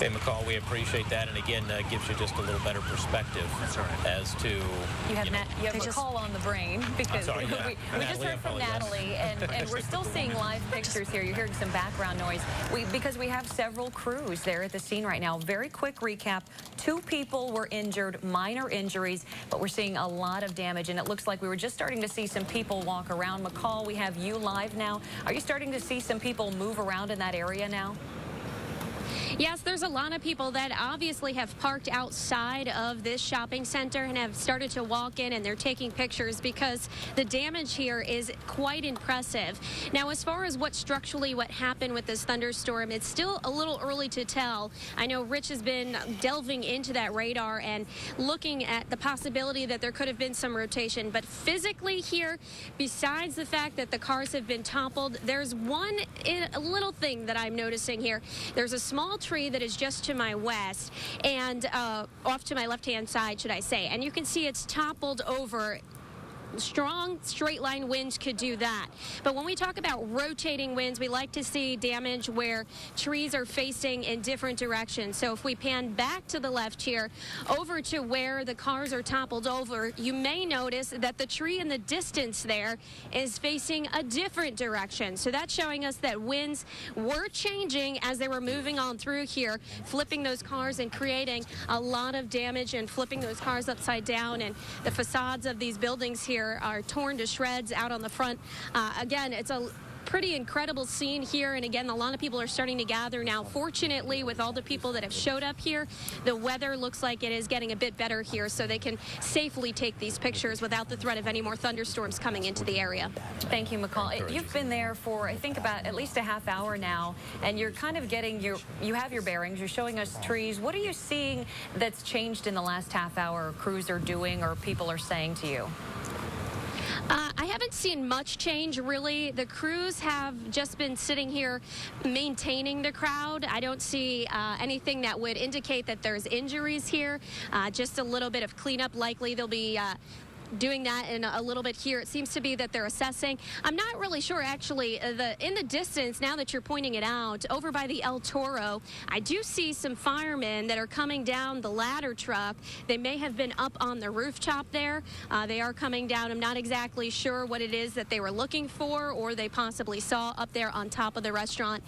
Hey, McCall, we appreciate that, and again, gives you just a little better perspective as to you have McCall on the brain because sorry, yeah. we just heard from Natalie, and we're still seeing live pictures here. You're hearing some background noise because we have several crews there at the scene right now. Very quick recap: 2 people were injured, minor injuries, but we're seeing a lot of damage, and it looks like we were just starting to see some people walk around. McCall, we have you live now. Are you starting to see some people move around in that area now? Yes, there's a lot of people that obviously have parked outside of this shopping center and have started to walk in, and they're taking pictures because the damage here is quite impressive. Now, as far as what happened with this thunderstorm, it's still a little early to tell. I know Rich has been delving into that radar and looking at the possibility that there could have been some rotation, but physically here, besides the fact that the cars have been toppled, there's one little thing that I'm noticing here. There's a small tree that is just to my west and off to my left-hand side, should I say, and you can see it's toppled over. Strong straight line winds could do that. But when we talk about rotating winds, we like to see damage where trees are facing in different directions. So if we pan back to the left here, over to where the cars are toppled over, you may notice that the tree in the distance there is facing a different direction. So that's showing us that winds were changing as they were moving on through here, flipping those cars and creating a lot of damage and flipping those cars upside down. And the facades of these buildings here are torn to shreds out on the front. Again, it's a pretty incredible scene here, and again, a lot of people are starting to gather now. Fortunately, with all the people that have showed up here, the weather looks like it is getting a bit better here, so they can safely take these pictures without the threat of any more thunderstorms coming into the area. Thank you, McCall. You've been there for, I think, about at least a half hour now, and you're kind of getting you have your bearings. You're showing us trees. What are you seeing that's changed in the last half hour, crews are doing or people are saying to you? I haven't seen much change, really. The crews have just been sitting here maintaining the crowd. I don't see anything that would indicate that there's injuries here. Just a little bit of cleanup likely. They'll be doing that in a little bit here. It seems to be that they're assessing. I'm not really sure, actually. In the distance, now that you're pointing it out, over by the El Toro, I do see some firemen that are coming down the ladder truck. They may have been up on the rooftop there. They are coming down. I'm not exactly sure what it is that they were looking for or they possibly saw up there on top of the restaurant.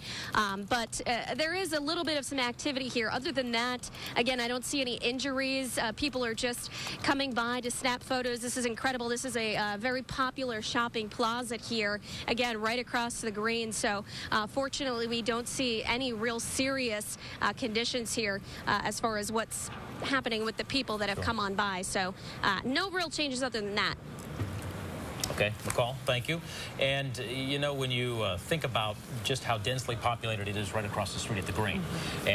But there is a little bit of some activity here. Other than that, again, I don't see any injuries. People are just coming by to snap photos. This is incredible. This is a very popular shopping plaza here, again, right across the green. So fortunately, we don't see any real serious conditions here as far as what's happening with the people that have come on by. So no real changes other than that. Okay, McCall, thank you. And, you know, when you think about just how densely populated it is right across the street at the green, and